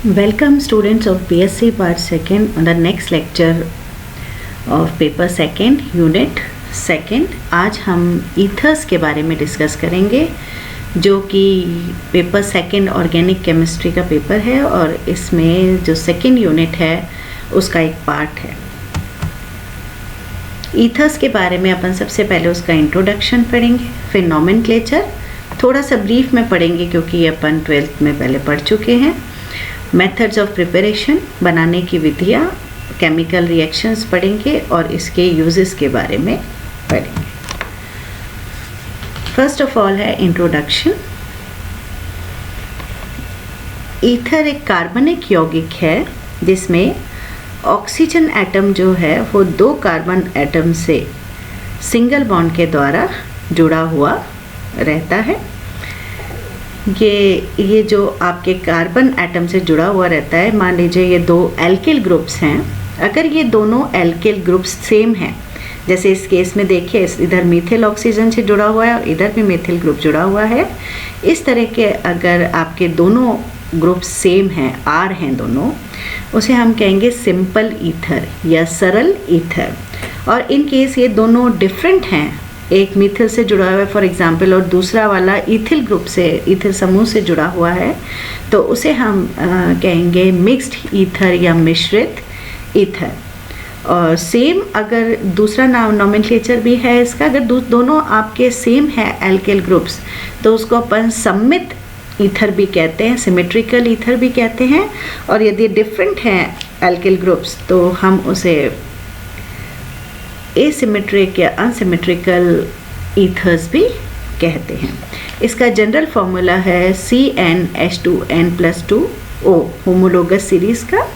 Welcome students of BSc Part 2nd on the next lecture of paper 2nd unit 2nd। आज हम ethers के बारे में discuss करेंगे जो कि पेपर 2nd ऑर्गेनिक केमिस्ट्री का पेपर है और इसमें जो 2nd यूनिट है उसका एक पार्ट है। ईथर्स के बारे में अपन सबसे पहले उसका इंट्रोडक्शन पढ़ेंगे, फिर नॉमेनक्लेचर थोड़ा सा ब्रीफ में पढ़ेंगे क्योंकि ये अपन 12th में पहले पढ़ चुके हैं। मेथड्स ऑफ प्रिपरेशन, बनाने की विधियाँ, केमिकल रिएक्शंस पढ़ेंगे और इसके यूजेस के बारे में पढ़ेंगे। फर्स्ट ऑफ ऑल है इंट्रोडक्शन। ईथर एक कार्बनिक यौगिक है जिसमें ऑक्सीजन एटम जो है वो 2 कार्बन एटम से सिंगल बॉन्ड के द्वारा जुड़ा हुआ रहता है। ये जो आपके कार्बन एटम से जुड़ा हुआ रहता है, मान लीजिए ये 2 एल्किल ग्रुप्स हैं, अगर ये दोनों एल्किल ग्रुप्स सेम हैं, जैसे इस केस में देखिए इधर मीथिल ऑक्सीजन से जुड़ा हुआ है और इधर भी मीथिल ग्रुप जुड़ा हुआ है, इस तरह के अगर आपके दोनों ग्रुप्स सेम हैं, आर हैं दोनों, उसे हम कहेंगे सिंपल ईथर या सरल ईथर। और इन केस ये दोनों डिफरेंट हैं, एक मीथिल से जुड़ा हुआ है फॉर एग्जांपल और दूसरा वाला ईथिल ग्रुप से, ईथिल समूह से जुड़ा हुआ है, तो उसे हम कहेंगे मिक्स्ड ईथर या मिश्रित ईथर। और सेम अगर दूसरा नॉमेनक्लेचर भी है इसका, अगर दोनों आपके सेम है एल्किल ग्रुप्स तो उसको अपन सम्मित ईथर भी कहते हैं, सिमेट्रिकल ईथर भी कहते हैं। और यदि डिफरेंट हैं एल्किल ग्रुप्स तो हम उसे एसिमेट्रिक या अनसिमेट्रिकल ईथर्स भी कहते हैं। इसका जनरल फॉर्मूला है CnH2n+2O होमोलोगस सीरीज का।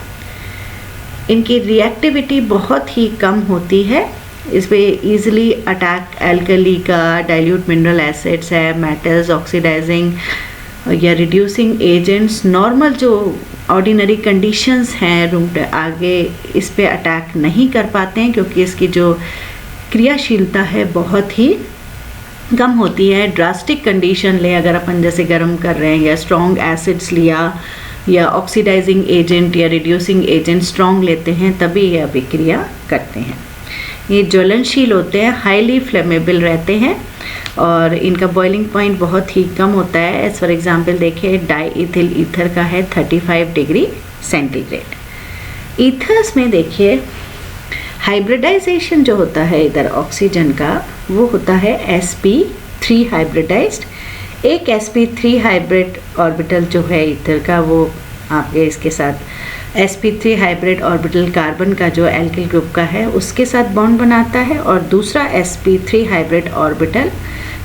इनकी रिएक्टिविटी बहुत ही कम होती है, इसमें ईजिली अटैक एल्कली का, डाइल्यूट मिनरल एसिड्स है, मेटल्स, ऑक्सीडाइजिंग या रिड्यूसिंग एजेंट्स, नॉर्मल जो ऑर्डिनरी कंडीशंस हैं रूम आगे इस पे अटैक नहीं कर पाते हैं क्योंकि इसकी जो क्रियाशीलता है बहुत ही कम होती है। ड्रास्टिक कंडीशन ले, अगर अपन जैसे गर्म कर रहे हैं या स्ट्रॉन्ग एसिड्स लिया या ऑक्सीडाइजिंग एजेंट या रिड्यूसिंग एजेंट स्ट्रॉन्ग लेते हैं तभी ये अभिक्रिया करते हैं। ये ज्वलनशील होते हैं, हाईली फ्लेमेबल रहते हैं और इनका बॉइलिंग पॉइंट बहुत ही कम होता है। एज फॉर एग्जांपल देखिए डाईईथिल ईथर का है 35 डिग्री सेंटीग्रेड। ईथर्स में देखिए हाइब्रिडाइजेशन जो होता है इधर ऑक्सीजन का वो होता है sp3 हाइब्रिडाइज्ड। एक sp3 हाइब्रिड ऑर्बिटल जो है ईथर का वो आपके इसके साथ sp3 हाइब्रिड ऑर्बिटल कार्बन का जो एल्किल ग्रुप का है उसके साथ बॉन्ड बनाता है और दूसरा sp3 हाइब्रिड ऑर्बिटल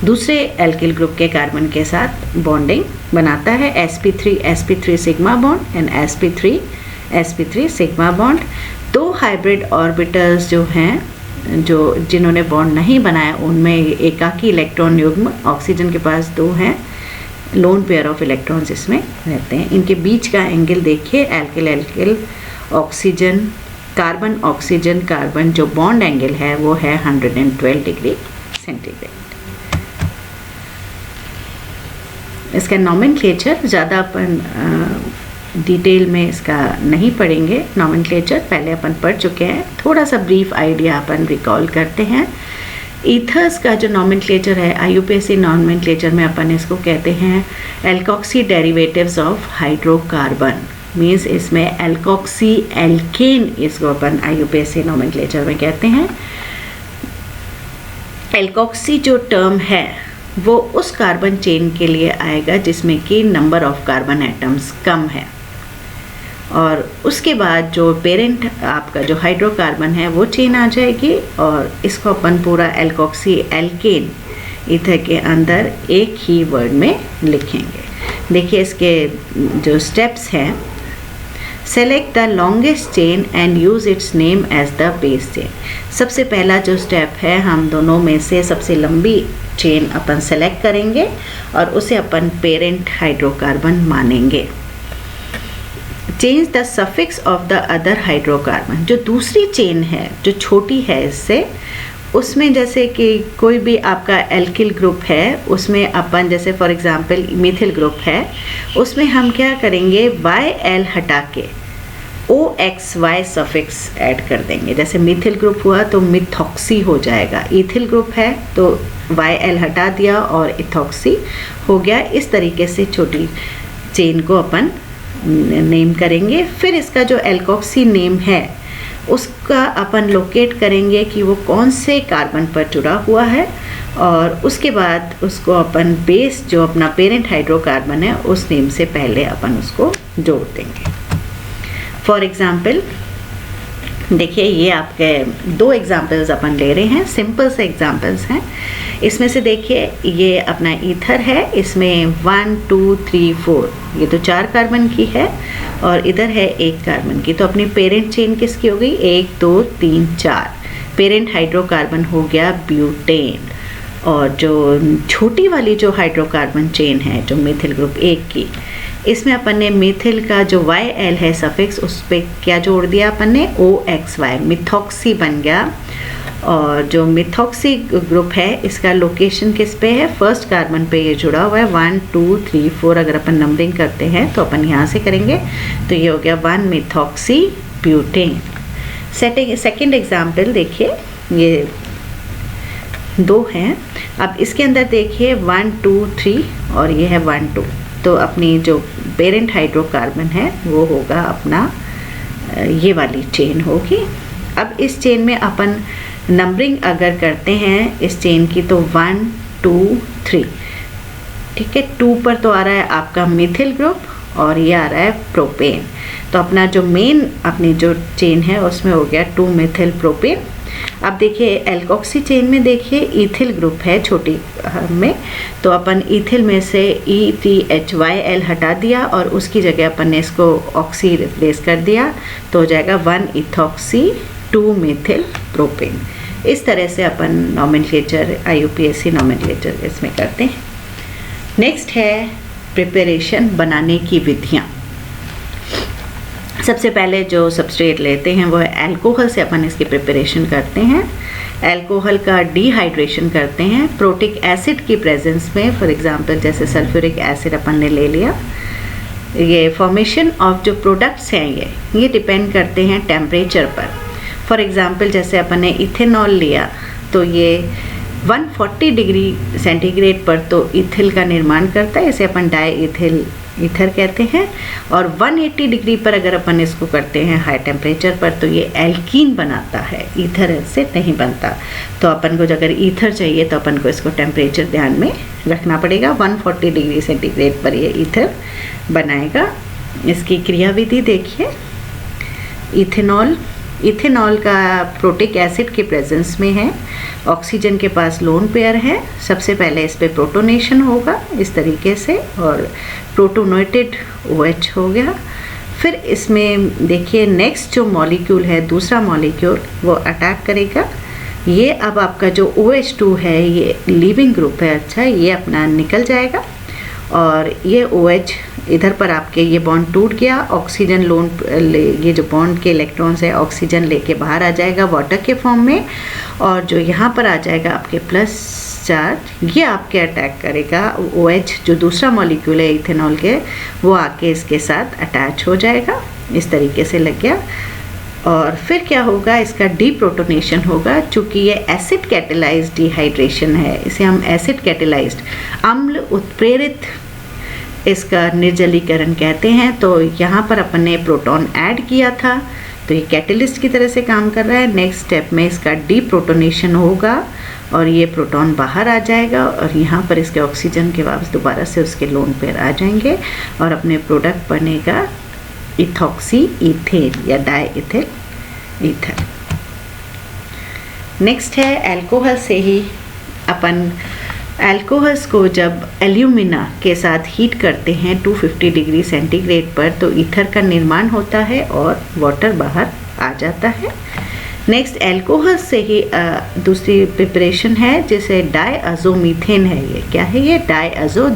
दूसरे एल्किल ग्रुप के कार्बन के साथ बॉन्डिंग बनाता है, sp3 sigma bond and sp3 sigma bond. 2 hybrid orbitals जो हैं जिन्होंने बॉन्ड नहीं बनाया उनमें एकाकी इलेक्ट्रॉन युग्म ऑक्सीजन के पास 2 हैं, लोन पेयर ऑफ इलेक्ट्रॉन्स इसमें रहते हैं। इनके बीच का एंगल देखिए एल्किल ऑक्सीजन कार्बन जो बॉन्ड एंगल है वो है 112 डिग्री सेंटीग्रेड। इसका नॉमेनक्लेचर ज़्यादा अपन डिटेल में इसका नहीं पढ़ेंगे, नॉमेनक्लेचर पहले अपन पढ़ चुके हैं, थोड़ा सा ब्रीफ आइडिया अपन रिकॉल करते हैं। ईथर्स का जो नॉमेनक्लेचर है IUPAC नॉमेनक्लेचर में अपन इसको कहते हैं alkoxy derivatives of hydrocarbon, means इसमें एल्कोक्सी एल्केन इसको अपन IUPAC नॉमेनक्लेचर में कहते हैं। एल्कोक्सी जो टर्म है वो उस कार्बन चेन के लिए आएगा जिसमें कि number of carbon atoms come है और उसके बाद जो पेरेंट आपका जो हाइड्रोकार्बन है वो चेन आ जाएगी और इसको अपन पूरा एल्कोक्सी एल्केन ईथर के अंदर एक ही वर्ड में लिखेंगे। देखिए इसके जो स्टेप्स हैं, select the longest chain and use its name as the base chain. सबसे पहला जो स्टेप है, हम दोनों में से सबसे लंबी चेन अपन सेलेक्ट करेंगे और उसे अपन पेरेंट हाइड्रोकार्बन मानेंगे। Change the suffix of the other hydrocarbon, जो दूसरी चेन है जो छोटी है इससे उसमें जैसे कि कोई भी आपका एल्किल ग्रुप है, उसमें अपन जैसे फॉर एग्जांपल मिथिल ग्रुप है, उसमें हम क्या करेंगे, YL हटा के OXY सफिक्स ऐड कर देंगे। जैसे मिथिल ग्रुप हुआ तो मिथॉक्सी हो जाएगा, इथिल ग्रुप है तो YL हटा दिया और इथॉक्सी हो गया। इस तरीके से छोटी चेन को अपन नेम करेंगे। फिर इसका जो एल्कोक्सी नेम है उसका अपन लोकेट करेंगे कि वो कौन से कार्बन पर जुड़ा हुआ है, और उसके बाद उसको अपन बेस जो अपना पेरेंट हाइड्रोकार्बन है उस नेम से पहले अपन उसको जोड़ देंगे। फॉर एग्ज़ाम्पल देखिए, ये आपके 2 एग्जाम्पल्स अपन ले रहे हैं, सिंपल से एग्जाम्पल्स हैं। इसमें से देखिए ये अपना ईथर है, इसमें 1 2 3 4 ये तो 4 कार्बन की है और इधर है 1 कार्बन की। तो अपनी पेरेंट चेन किसकी हो गई, 1 2 3 4, पेरेंट हाइड्रोकार्बन हो गया ब्यूटेन। और जो छोटी वाली जो हाइड्रोकार्बन चेन है जो मिथिल ग्रुप 1 की, इसमें अपन ने मिथिल का जो YL है सफिक्स उस पर क्या जोड़ दिया अपन ने, OXY, मिथॉक्सी बन गया। और जो मिथॉक्सी ग्रुप है इसका लोकेशन किस पे है, फर्स्ट कार्बन पे ये जुड़ा हुआ है। 1 2 3 4 अगर अपन नंबरिंग करते हैं तो अपन यहाँ से करेंगे तो ये हो गया 1 मिथॉक्सी ब्यूटेन। सेकेंड एग्जाम्पल देखिए, ये 2 हैं। अब इसके अंदर देखिए 1 2 3 और ये है 1 2, तो अपनी जो पेरेंट हाइड्रोकार्बन है वो होगा अपना ये वाली चेन होगी। अब इस चेन में अपन नंबरिंग अगर करते हैं इस चेन की तो 1 2 3, ठीक है। 2 पर तो आ रहा है आपका मिथिल ग्रुप और ये आ रहा है प्रोपेन। तो अपना जो मेन अपनी जो चेन है उसमें हो गया 2 मिथिल प्रोपेन। अब देखिए एल्कोक्सी चेन में देखिए इथिल ग्रुप है छोटी में, तो अपन इथिल में से ETHYL हटा दिया और उसकी जगह अपन ने इसको ऑक्सी रिप्लेस कर दिया, तो हो जाएगा 1 इथॉक्सी 2 मिथिल प्रोपेन। इस तरह से अपन नॉमेनक्लेचर IUPAC नॉमेनक्लेचर इसमें करते हैं। नेक्स्ट है प्रिपरेशन, बनाने की विधियाँ। सबसे पहले जो सबस्ट्रेट लेते हैं वो है अल्कोहल से अपन इसकी प्रिपरेशन करते हैं। अल्कोहल का डिहाइड्रेशन करते हैं प्रोटिक एसिड की प्रेजेंस में। फॉर एग्जांपल जैसे सल्फ्यूरिक एसिड अपन ने ले लिया। ये फॉर्मेशन ऑफ जो प्रोडक्ट्स हैं ये डिपेंड करते हैं टेम्परेचर पर। फॉर एग्जांपल जैसे अपन ने इथेनॉल लिया तो ये 140 डिग्री सेंटीग्रेड पर तो इथिल का निर्माण करता है, इसे अपन डाई इथिल ईथर कहते हैं। और 180 डिग्री पर अगर अपन इसको करते हैं हाई टेम्परेचर पर तो ये एल्कीन बनाता है, ईथर से नहीं बनता। तो अपन को अगर ईथर चाहिए तो अपन को इसको टेम्परेचर ध्यान में रखना पड़ेगा। 140 डिग्री सेंटीग्रेड पर ये ईथर बनाएगा। इसकी क्रियाविधि देखिए, इथेनॉल का प्रोटिक एसिड के प्रेजेंस में है, ऑक्सीजन के पास लोन पेयर है। सबसे पहले इस पे प्रोटोनेशन होगा इस तरीके से और प्रोटोनेटेड OH हो गया। फिर इसमें देखिए नेक्स्ट जो मॉलिक्यूल है, दूसरा मॉलिक्यूल वो अटैक करेगा। ये अब आपका जो OH2 है ये लीविंग ग्रुप है, अच्छा ये अपना निकल जाएगा और ये OH इधर पर आपके ये बॉन्ड टूट गया, ऑक्सीजन लोन ये जो बॉन्ड के इलेक्ट्रॉन्स है ऑक्सीजन लेके बाहर आ जाएगा वाटर के फॉर्म में, और जो यहाँ पर आ जाएगा आपके प्लस चार्ज, ये आपके अटैक करेगा OH जो दूसरा मॉलिक्यूल है इथेनॉल के, वो आके इसके साथ अटैच हो जाएगा। इस तरीके से लग गया। और फिर क्या होगा, इसका डीप्रोटोनेशन होगा। चूँकि ये एसिड कैटेलाइज्ड डिहाइड्रेशन है, इसे हम एसिड कैटेलाइज्ड अम्ल उत्प्रेरित इसका निर्जलीकरण कहते हैं। तो यहाँ पर अपन ने प्रोटॉन ऐड किया था तो ये कैटलिस्ट की तरह से काम कर रहा है। नेक्स्ट स्टेप में इसका डीप्रोटोनेशन होगा और ये प्रोटॉन बाहर आ जाएगा और यहाँ पर इसके ऑक्सीजन के वापस दोबारा से उसके लोन पेयर आ जाएंगे और अपने प्रोडक्ट बनेगा इथॉक्सी इथेन या डाई इथिल ईथर। नेक्स्ट है अल्कोहल से ही अपन अल्कोहल्स को जब एल्यूमिना के साथ हीट करते हैं 250 डिग्री सेंटीग्रेड पर तो ईथर का निर्माण होता है और वाटर बाहर आ जाता है। नेक्स्ट एल्कोहल से ही दूसरी प्रिपरेशन है जैसे डाईअज़ोमीथेन है। ये क्या है? ये डाईअज़ो,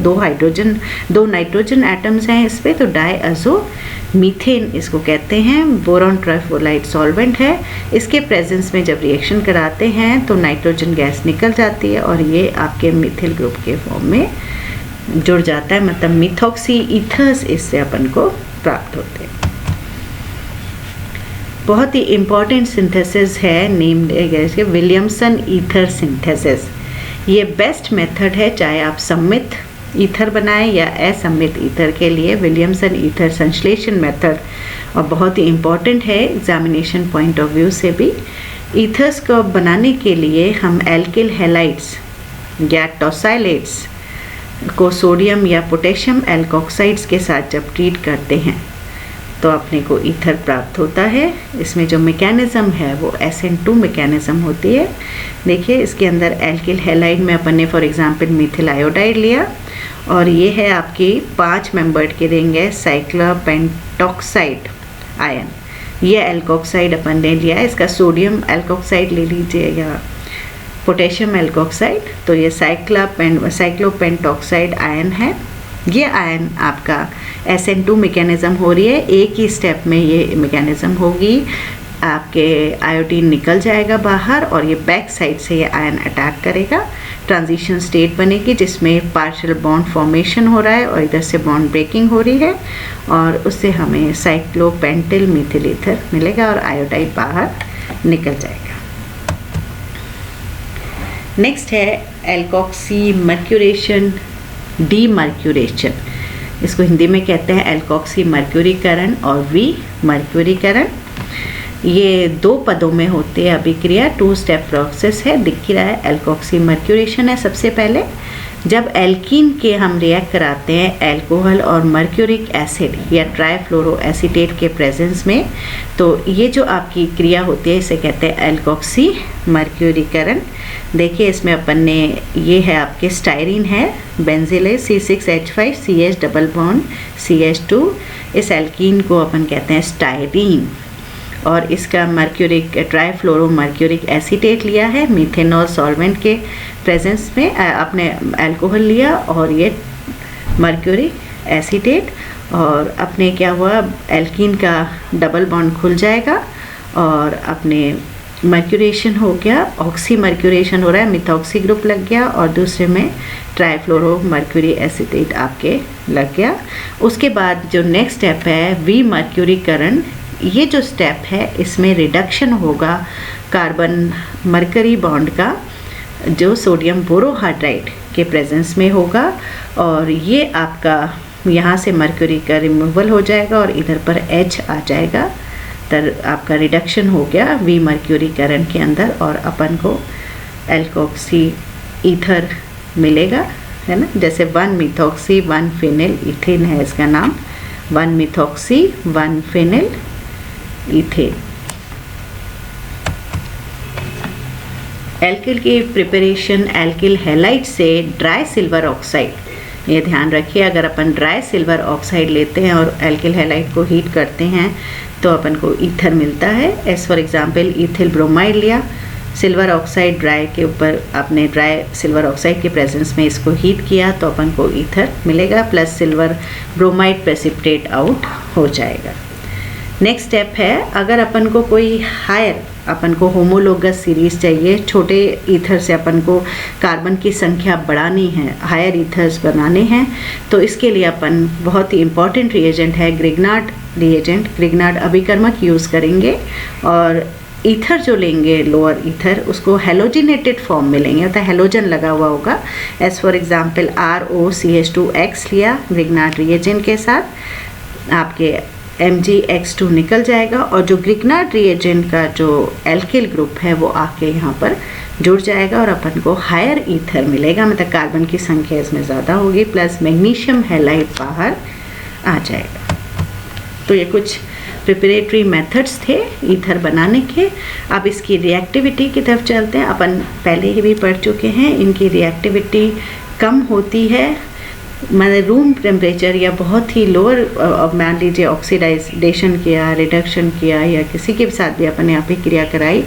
दो नाइट्रोजन एटम्स हैं इस पे, तो डाईअज़ोमीथेन इसको कहते हैं। बोरॉन ट्राइफ्लोराइड सॉल्वेंट है। इसके प्रेजेंस में जब रिएक्शन कराते हैं तो नाइट्रोजन गैस निकल जाती है और ये आपके मिथिल ग्रुप के फॉर्म में जुड़ जाता है, मतलब मिथॉक्सी ईथर्स इससे अपन को प्राप्त होते हैं। बहुत ही इम्पॉर्टेंट सिंथेसिस है नेम्ड विलियमसन ईथर सिंथेसिस। ये बेस्ट मेथड है, चाहे आप सम्मित ईथर बनाएं या असम्मित ईथर के लिए विलियमसन ईथर संश्लेषण मेथड, और बहुत ही इम्पॉर्टेंट है एग्जामिनेशन पॉइंट ऑफ व्यू से भी। ईथर्स को बनाने के लिए हम एल्किल हैलाइड्स या टॉसाइलेट्स को सोडियम या पोटेशियम एल्कोक्साइड्स के साथ जब ट्रीट करते हैं तो अपने को ईथर प्राप्त होता है। इसमें जो मैकेनिज़्म है वो SN2 मैकेनिज़्म होती है। देखिए इसके अंदर एल्किल हैलाइड में अपन ने फॉर एग्जांपल मिथिल आयोडाइड लिया और ये है आपकी 5 मेंबर्ड की रिंग है साइक्लोपेंटॉक्साइड आयन। ये एल्कोक्साइड अपन ने लिया है, इसका सोडियम एल्कोक्साइड ले लीजिए या पोटेशियम एल्कोक्साइड, तो ये साइक्लोपेंटॉक्साइड आयन है। ये आयन आपका SN2 मैकेनिज़्म हो रही है, एक ही स्टेप में ये मैकेनिज़्म होगी, आपके आयोडीन निकल जाएगा बाहर और ये बैक साइड से ये आयन अटैक करेगा। ट्रांजिशन स्टेट बनेगी जिसमें पार्शियल बॉन्ड फॉर्मेशन हो रहा है और इधर से बॉन्ड ब्रेकिंग हो रही है और उससे हमें साइक्लोपेंटिल मिथिल ईथर मिलेगा और आयोडाइड बाहर निकल जाएगा। नेक्स्ट है एल्कोक्सी मर्क्यूरेशन, डीमर्क्यूरेशन। इसको हिंदी में कहते हैं एल्कोक्सी मर्क्यूरीकरण और विमर्क्यूरीकरण। ये 2 पदों में होती है अभिक्रिया, 2 स्टेप प्रोसेस है। दिख रहा है एल्कोक्सी मर्क्यूरेशन है। सबसे पहले जब एल्कीन के हम रिएक्ट कराते हैं एल्कोहल और मर्क्यूरिक एसिड या ट्राइफ्लोरोएसीटेट के प्रेजेंस में, तो ये जो आपकी क्रिया होती है इसे कहते हैं एल्कोक्सी मर्क्यूरीकरण। देखिए इसमें अपन ने, ये है आपके स्टायरीन है, बेंजिलेज C6H5 CH double bond CH2, इस एल्कीन को अपन कहते हैं स्टायरीन और इसका मर्क्यूरिक ट्राइफ्लोरो मर्क्यूरिक एसीटेट लिया है मिथेनॉल सॉल्वेंट के प्रेजेंस में, अपने अल्कोहल लिया और ये मर्क्यूरिक एसीटेट और अपने क्या हुआ एल्कीन का डबल बॉन्ड खुल जाएगा और अपने मर्क्यूरेशन हो गया, ऑक्सी मर्क्यूरेशन हो रहा है, मिथॉक्सी ग्रुप लग गया और दूसरे में ट्राइफ्लोरो मर्क्यूरी एसीटेट आपके लग गया। उसके बाद जो नेक्स्ट स्टेप है विमर्क्यूरीकरण, ये जो स्टेप है इसमें रिडक्शन होगा कार्बन मरकरी बॉन्ड का जो सोडियम बोरोहाइड्राइड के प्रेजेंस में होगा और ये आपका यहाँ से मरकरी का रिमूवल हो जाएगा और इधर पर H आ जाएगा, तर आपका रिडक्शन हो गया विमर्क्यूरीकरण के अंदर और अपन को एल्कोक्सी ईथर मिलेगा, है ना। जैसे 1 मिथॉक्सी 1 फिनिल इथेन है इसका नाम, 1 मिथॉक्सी 1 फिनिल इथेन। एल्किल की प्रिपरेशन एल्किल हैलाइड से ड्राई सिल्वर ऑक्साइड, ये ध्यान रखिए अगर अपन ड्राई सिल्वर ऑक्साइड लेते हैं और एल्किल हैलाइड को हीट करते हैं तो अपन को ईथर मिलता है। As for example ethyl bromide लिया, सिल्वर ऑक्साइड ड्राई के ऊपर आपने ड्राई सिल्वर ऑक्साइड के प्रेजेंस में इसको हीट किया तो अपन को ईथर मिलेगा plus silver bromide precipitate out हो जाएगा। नेक्स्ट स्टेप है अगर अपन को कोई हायर, अपन को होमोलोगस सीरीज चाहिए, छोटे ईथर से अपन को कार्बन की संख्या बढ़ानी है, हायर ईथर्स बनाने हैं, तो इसके लिए अपन बहुत ही इम्पॉर्टेंट रिएजेंट है ग्रिग्नार्ड रिएजेंट, ग्रिग्नार्ड अभिकर्मक यूज़ करेंगे और ईथर जो लेंगे लोअर ईथर उसको हेलोजिनेटेड फॉर्म में लेंगे, मतलब हेलोजन लगा हुआ होगा। एज फॉर एग्जांपल ROCH2X लिया ग्रिग्नार्ड रिएजेंट के साथ, आपके MgX2 निकल जाएगा और जो ग्रिग्नार्ड रिएजेंट का जो एल्किल ग्रुप है वो आके यहाँ पर जुड़ जाएगा और अपन को हायर ईथर मिलेगा, मतलब कार्बन की संख्या इसमें ज़्यादा होगी प्लस मैग्नीशियम हैलाइड बाहर आ जाएगा। तो ये कुछ प्रिपरेटरी मेथड्स थे ईथर बनाने के। अब इसकी रिएक्टिविटी की तरफ चलते हैं। अपन पहले ही भी पढ़ चुके हैं, इनकी रिएक्टिविटी कम होती है मैंने रूम टेम्परेचर या बहुत ही लोअर मान लीजिए ऑक्सीडाइजेशन किया, रिडक्शन किया या किसी के साथ भी अपन ने अभिक्रिया कराई,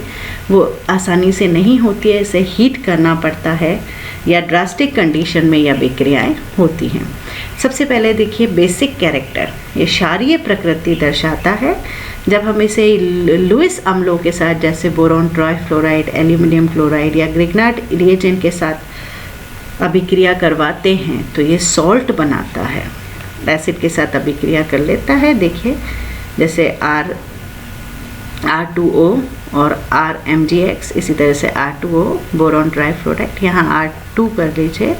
वो आसानी से नहीं होती है, इसे हीट करना पड़ता है या ड्रास्टिक कंडीशन में ये अभिक्रियाएँ होती हैं। सबसे पहले देखिए बेसिक कैरेक्टर, ये क्षारीय प्रकृति दर्शाता है। जब हम इसे लुईस अम्लों के साथ जैसे बोरॉन ट्राइफ्लोराइड, एल्यूमिनियम क्लोराइड या ग्रिग्नार्ड रिएजेंट के साथ अभिक्रिया करवाते हैं तो ये सॉल्ट बनाता है, एसिड के साथ अभिक्रिया कर लेता है। देखिए जैसे R2O और RMgX, इसी तरह से R2O बोरॉन ट्राइफ्लोराइड, यहाँ R2 कर लीजिए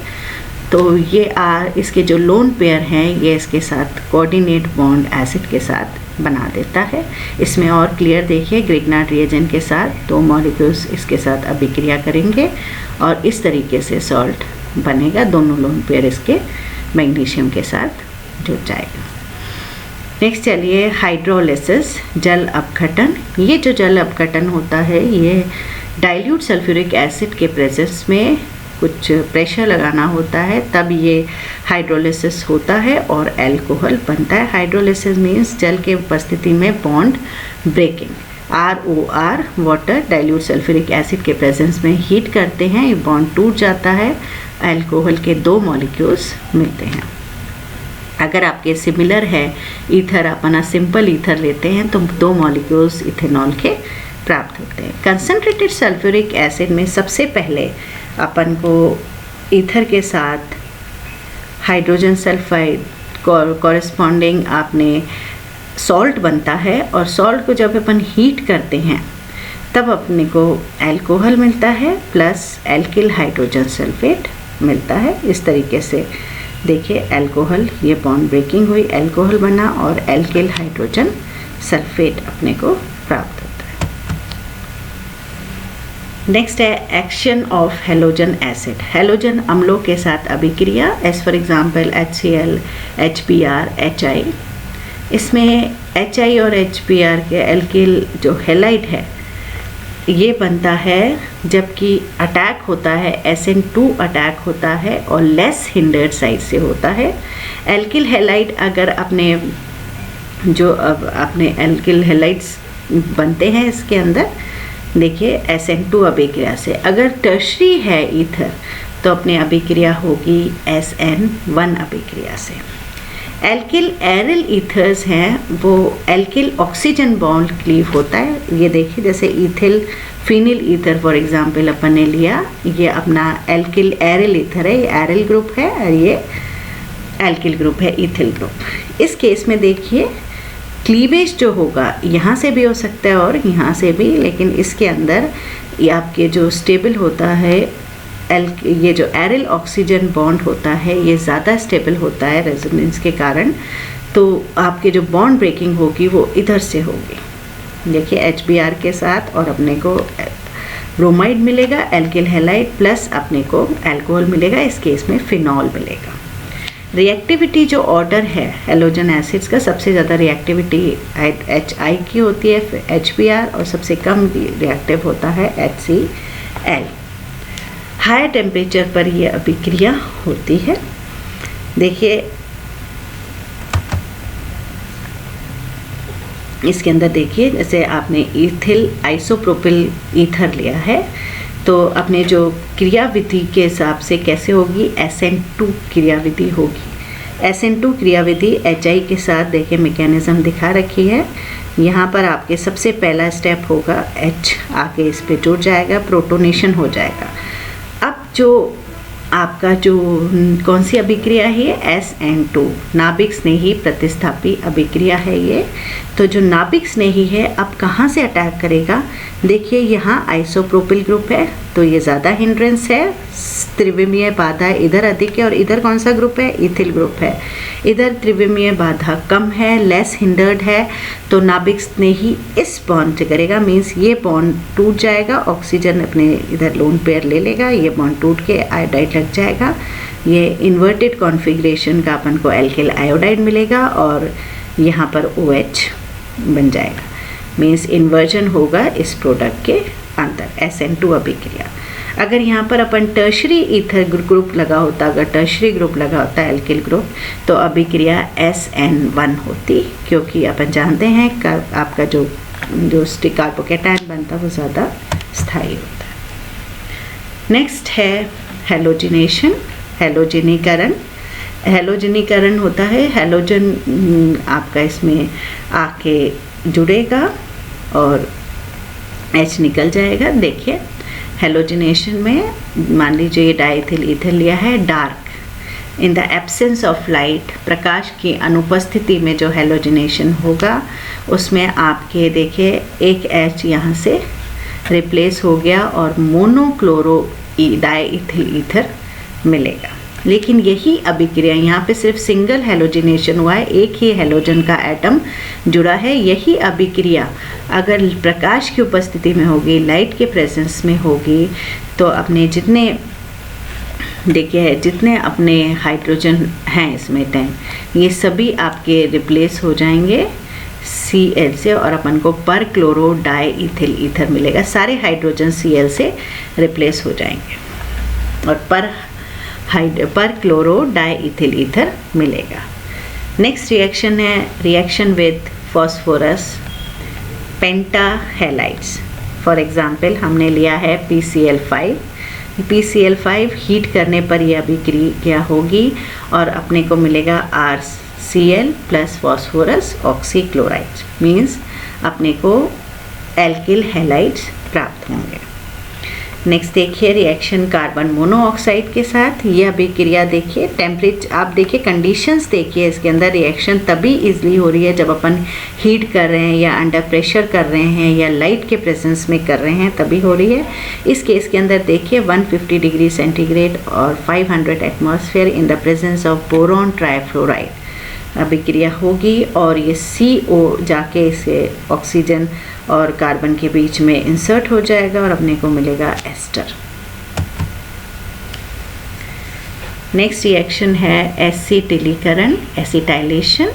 तो ये इसके जो लोन पेयर हैं ये इसके साथ कोऑर्डिनेट बॉन्ड एसिड के साथ बना देता है। इसमें और क्लियर देखिए, ग्रिग्नार्ड रिएजेंट के साथ 2 मॉलिक्यूल्स इसके साथ अभिक्रिया करेंगे और इस तरीके से सॉल्ट बनेगा, दोनों लोन पेयर इसके मैग्नीशियम के साथ जुड़ जाएगा। नेक्स्ट चलिए हाइड्रोलिसिस, जल अपघटन। ये जो जल अपघटन होता है ये डाइल्यूट सल्फ्यूरिक एसिड के प्रेजेंस में कुछ प्रेशर लगाना होता है, तब ये हाइड्रोलिसिस होता है और अल्कोहल बनता है। हाइड्रोलिसिस मीन्स जल के उपस्थिति में bond breaking. ROR water dilute sulphuric acid के प्रेजेंस में हीट करते हैं, ये बॉन्ड टूट जाता है, अल्कोहल के 2 मॉलिक्यूल्स मिलते हैं। अगर आपके सिमिलर है ईथर, अपना सिंपल ईथर लेते हैं तो 2 मॉलिक्यूल्स इथेनॉल के प्राप्त होते हैं। कंसनट्रेटेड सल्फ्यूरिक एसिड में सबसे पहले अपन को ईथर के साथ हाइड्रोजन सल्फाइड कॉरेस्पॉन्डिंग आपने सॉल्ट बनता है और सॉल्ट को जब अपन हीट करते हैं तब अपने को अल्कोहल मिलता है प्लस एल्किल हाइड्रोजन सल्फेट मिलता है। इस तरीके से देखिए अल्कोहल, ये बॉन्ड ब्रेकिंग हुई, अल्कोहल बना और एल्किल हाइड्रोजन सल्फेट अपने को प्राप्त होता है। नेक्स्ट है action of halogen acid, halogen अम्लों के साथ अभिक्रिया, as for example HCl, HBr, HI। इसमें HI और HBr के एल्किल जो हेलाइड है ये बनता है, जबकि अटैक होता है SN2 अटैक होता है और लेस हिंडर्ड साइड से होता है। एल्किल हेलाइड अगर अपने एल्किल हेलाइड्स बनते हैं इसके अंदर, देखिए SN2 अभिक्रिया से। अगर टर्शरी है ईथर तो अपने अभिक्रिया होगी SN1 अभिक्रिया से। एल्किल एरिल ईथर्स हैं वो एल्किल ऑक्सीजन बॉन्ड क्लीव होता है। ये देखिए जैसे ethyl phenyl ether for example अपन ने लिया, ये अपना एल्किल एरिल ईथर है, ये एरिल ग्रुप है और ये एल्किल ग्रुप है, इथिल ग्रुप। इस केस में देखिए क्लीवेज जो होगा यहाँ से भी हो सकता है और यहाँ से भी, लेकिन इसके अंदर ये आपके जो स्टेबल होता है ये जो एरिल ऑक्सीजन बॉन्ड होता है ये ज़्यादा स्टेबल होता है रेजोनेंस के कारण, तो आपके जो बॉन्ड ब्रेकिंग होगी वो इधर से होगी। देखिए HBr के साथ और अपने को ब्रोमाइड मिलेगा, एल्किल हेलाइड प्लस अपने को अल्कोहल मिलेगा, इस केस में फिनॉल मिलेगा। रिएक्टिविटी जो ऑर्डर है हेलोजन एसिड्स का, सबसे ज़्यादा रिएक्टिविटी HI की होती है, फिर HBr और सबसे कम रिएक्टिव होता है HCl। हाई टेम्परेचर पर ये अभिक्रिया होती है। देखिए इसके अंदर देखिए जैसे आपने इथिल आइसोप्रोपिल ईथर लिया है तो अपने जो क्रियाविधि के हिसाब से कैसे होगी, SN2 क्रियाविधि होगी। SN2 क्रियाविधि HI के साथ देखिए मैकेनिज्म दिखा रखी है। यहाँ पर आपके सबसे पहला स्टेप होगा H आके इस पे जुड़ जाएगा, प्रोटोनेशन हो जाएगा। अब जो आपका जो कौन सी अभिक्रिया है, SN2 नाभिक स्नेही प्रतिस्थापी अभिक्रिया है ये। तो जो नाभिक स्नेही है अब कहाँ से अटैक करेगा, देखिए यहाँ आइसोप्रोपिल ग्रुप है तो ये ज़्यादा हिंड्रेंस है, त्रिविमीय बाधा इधर अधिक है और इधर कौन सा ग्रुप है, इथिल ग्रुप है। इधर त्रिविमीय बाधा कम है, लेस हिंडर्ड है, तो नाभिक स्नेही इस बॉन्ड से करेगा, मीन्स ये बॉन्ड टूट जाएगा, ऑक्सीजन अपने इधर लोन पेयर ले लेगा, ये बॉन्ड टूट के आयोडाइड लग जाएगा, ये इन्वर्टेड कॉन्फ़िगरेशन का अपन को एल्किल आयोडाइड मिलेगा और यहाँ पर OH बन जाएगा, मीन्स इन्वर्जन होगा इस प्रोडक्ट के अंदर, SN2 अभिक्रिया। अगर यहाँ पर अपन टर्शरी ईथर ग्रुप लगा होता, अगर टर्शरी ग्रुप लगा होता एल्किल ग्रुप, तो अभिक्रिया SN1 होती, क्योंकि अपन जानते हैं आपका जो कार्बोकैटायन बनता है वो ज़्यादा स्थायी होता है। नेक्स्ट है हेलोजिनेशन, हेलोजनीकरण। हेलोजनीकरण होता है, हेलोजन आपका इसमें आके जुड़ेगा और H निकल जाएगा। देखिए हेलोजिनेशन में मान लीजिए ये डाइथिल ईथर लिया है, dark in the absence of light, प्रकाश की अनुपस्थिति में जो हेलोजिनेशन होगा उसमें आपके देखिए एक H यहाँ से रिप्लेस हो गया और मोनोक्लोरो डाइथिल ईथर मिलेगा। लेकिन यही अभिक्रिया यहाँ पे सिर्फ सिंगल हेलोजिनेशन हुआ है, एक ही हेलोजन का एटम जुड़ा है। यही अभिक्रिया अगर प्रकाश की उपस्थिति में होगी, लाइट के प्रेजेंस में होगी, तो अपने जितने देखिए जितने अपने हाइड्रोजन हैं इसमें 10, ये सभी आपके रिप्लेस हो जाएंगे Cl से और अपन को पर क्लोरो डाइथिल ईथर मिलेगा। सारे हाइड्रोजन Cl से रिप्लेस हो जाएंगे और पर क्लोरो डाइथिल ईथर मिलेगा। नेक्स्ट रिएक्शन है reaction with phosphorus pentahalides. For example हमने लिया है PCl5। PCl5 हीट करने पर यह अभिक्रिया होगी और अपने को मिलेगा RCl plus phosphorus oxychloride, means अपने को एल्किल हैलाइड्स प्राप्त होंगे। नेक्स्ट देखिए रिएक्शन कार्बन मोनोऑक्साइड के साथ। ये अभिक्रिया देखिए टेम्परेचर, आप देखिए कंडीशंस देखिए इसके अंदर। रिएक्शन तभी इजली हो रही है जब अपन हीट कर रहे हैं या अंडर प्रेशर कर रहे हैं या लाइट के प्रेजेंस में कर रहे हैं, तभी हो रही है। इस केस के अंदर देखिए 150 डिग्री सेंटीग्रेड और 500 atmosphere in the presence of boron trifluoride अभिक्रिया होगी और ये CO जाके इसे ऑक्सीजन और कार्बन के बीच में इंसर्ट हो जाएगा और अपने को मिलेगा एस्टर। नेक्स्ट रिएक्शन है एसिटिलीकरण, एसिटाइलेशन।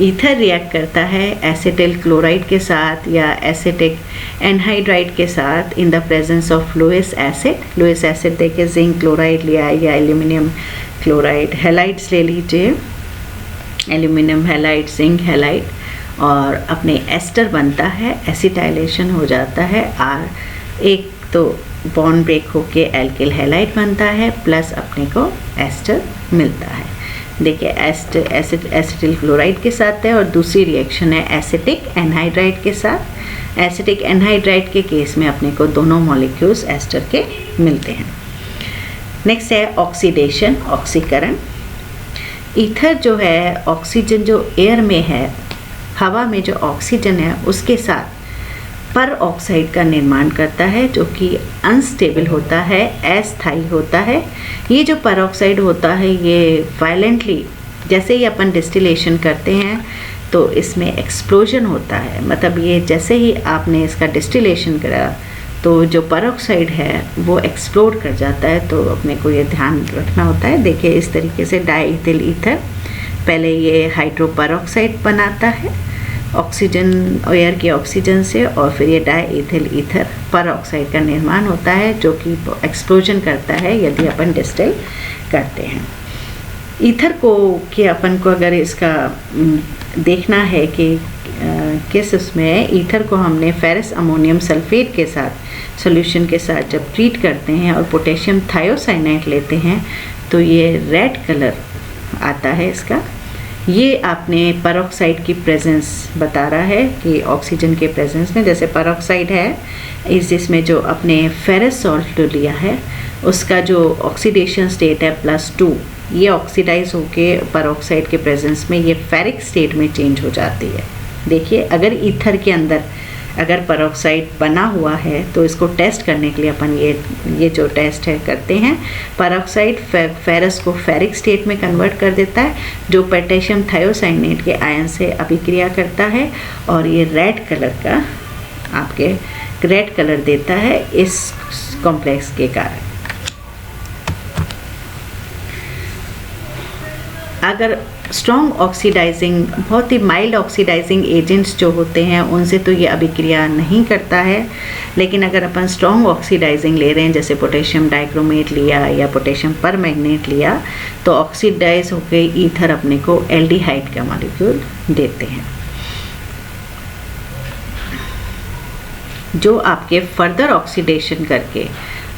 ईथर रिएक्ट करता है एसिटिल क्लोराइड के साथ या एसिटिक एनहाइड्राइड के साथ in the presence of Lewis acid. Lewis acid देखिए जिंक क्लोराइड लिया या एल्यूमिनियम क्लोराइड, हैलाइड्स ले लीजिए, एल्यूमिनियम हैलाइड, जिंक हैलाइड, और अपने एस्टर बनता है, एसिटाइलेशन हो जाता है। एक तो बॉन्ड ब्रेक होके एल्किल हैलाइड बनता है प्लस अपने को एस्टर मिलता है। देखिए एसिटिल क्लोराइड के साथ है और दूसरी रिएक्शन है एसिटिक एनहाइड्राइड के साथ। एसिटिक एनहाइड्राइड के केस में अपने को दोनों मॉलिक्यूल्स एस्टर के मिलते हैं। नेक्स्ट है ऑक्सीडेशन, ऑक्सीकरण। ईथर जो है ऑक्सीजन जो एयर में है, हवा में जो ऑक्सीजन है उसके साथ पर ऑक्साइड का निर्माण करता है जो कि अनस्टेबल होता है, अस्थायी होता है। ये जो पर ऑक्साइड होता है ये वायलेंटली जैसे ही अपन डिस्टिलेशन करते हैं तो इसमें एक्सप्लोजन होता है, मतलब ये जैसे ही आपने इसका डिस्टिलेशन करा तो जो पर ऑक्साइड है वो एक्सप्लोड कर जाता है। तो अपने को ये ध्यान रखना होता है। देखिए इस तरीके से डाइथिल ईथर पहले ये हाइड्रो पर ऑक्साइड बनाता है ऑक्सीजन, एयर के ऑक्सीजन से, और फिर ये डाइथिल ईथर पर ऑक्साइड का निर्माण होता है जो कि एक्सप्लोजन करता है यदि अपन डिस्टिल करते हैं। ईथर को कि अपन को अगर इसका देखना है कि किस उसमें ईथर को हमने फेरस अमोनियम सल्फेट के साथ सॉल्यूशन के साथ जब ट्रीट करते हैं और पोटेशियम थायोसाइनाइड लेते हैं तो ये रेड कलर आता है इसका। ये आपने परऑक्साइड की प्रेजेंस बता रहा है कि ऑक्सीजन के प्रेजेंस में, जैसे परऑक्साइड है इस जिसमें जो अपने फेरस सॉल्ट लिया है उसका जो ऑक्सीडेशन स्टेट है +2, ये ऑक्सीडाइज होके परऑक्साइड के प्रेजेंस में ये फेरिक स्टेट में चेंज हो जाती है। देखिए अगर ईथर के अंदर अगर परऑक्साइड बना हुआ है तो इसको टेस्ट करने के लिए अपन ये जो टेस्ट है करते हैं। परऑक्साइड फेरस को फेरिक स्टेट में कन्वर्ट कर देता है जो पोटेशियम थायोसाइनेट के आयन से अभिक्रिया करता है और ये रेड कलर का आपके रेड कलर देता है इस कॉम्प्लेक्स के कारण। अगर स्ट्रॉन्ग ऑक्सीडाइजिंग, बहुत ही माइल्ड ऑक्सीडाइजिंग एजेंट्स जो होते हैं उनसे तो ये अभिक्रिया नहीं करता है, लेकिन अगर अपन स्ट्रॉन्ग ऑक्सीडाइजिंग ले रहे हैं जैसे पोटेशियम डाइक्रोमेट लिया या पोटेशियम परमैंगनेट लिया, तो ऑक्सीडाइज होकर ईथर अपने को एल्डिहाइड का मॉलिक्यूल देते हैं, जो आपके फर्दर ऑक्सीडेशन करके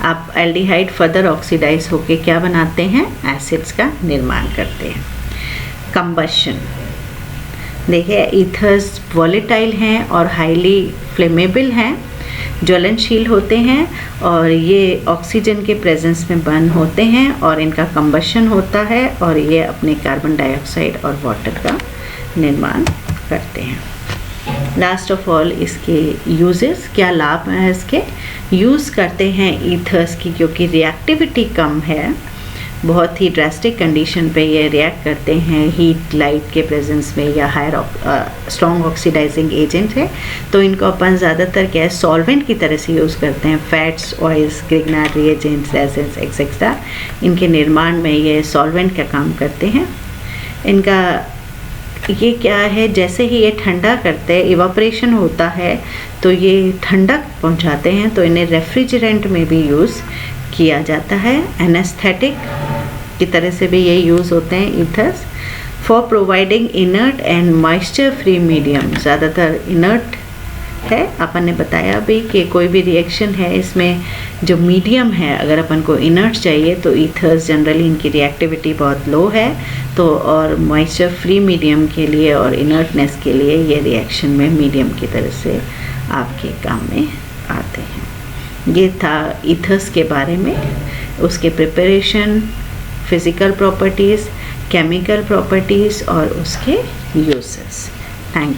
आप एल्डिहाइड फर्दर ऑक्सीडाइज होके क्या बनाते हैं, एसिड्स का निर्माण करते हैं। कंबशन, देखिए ईथर्स वॉलेटाइल हैं और हाईली फ्लेमेबल हैं, ज्वलनशील होते हैं और ये ऑक्सीजन के प्रेजेंस में बर्न होते हैं और इनका कंबशन होता है और ये अपने कार्बन डाइऑक्साइड और वाटर का निर्माण करते हैं। लास्ट ऑफ ऑल इसके यूजेस, क्या लाभ हैं इसके, यूज़ करते हैं ईथर्स की क्योंकि रिएक्टिविटी कम है, बहुत ही ड्रास्टिक कंडीशन पे ये रिएक्ट करते हैं हीट लाइट के प्रेजेंस में या हायर स्ट्रॉन्ग ऑक्सीडाइजिंग एजेंट है, तो इनको अपन ज़्यादातर क्या है सॉल्वेंट की तरह से यूज़ करते हैं, fats, oils, Grignard reagents, resins etcetera, इनके निर्माण में ये सॉल्वेंट का काम करते हैं। इनका ये क्या है, जैसे ही ये ठंडा करते हैं, इवापोरेशन होता है तो ये ठंडक पहुंचाते हैं, तो इन्हें रेफ्रिजरेंट में भी यूज़ किया जाता है, एनेस्थेटिक की तरह से भी ये यूज़ होते हैं ethers. For providing inert and moisture free medium, ज़्यादातर इनर्ट है, अपन ने बताया भी कि कोई भी रिएक्शन है इसमें जो मीडियम है, अगर अपन को इनर्ट चाहिए तो ईथर्स जनरली इनकी रिएक्टिविटी बहुत लो है, तो और मॉइस्चर फ्री मीडियम के लिए और इनर्टनेस के लिए ये रिएक्शन में मीडियम की तरह से आपके काम में आते हैं। ये था ईथर्स के बारे में, उसके preparation, physical properties, chemical properties और उसके यूजेस। Thank you.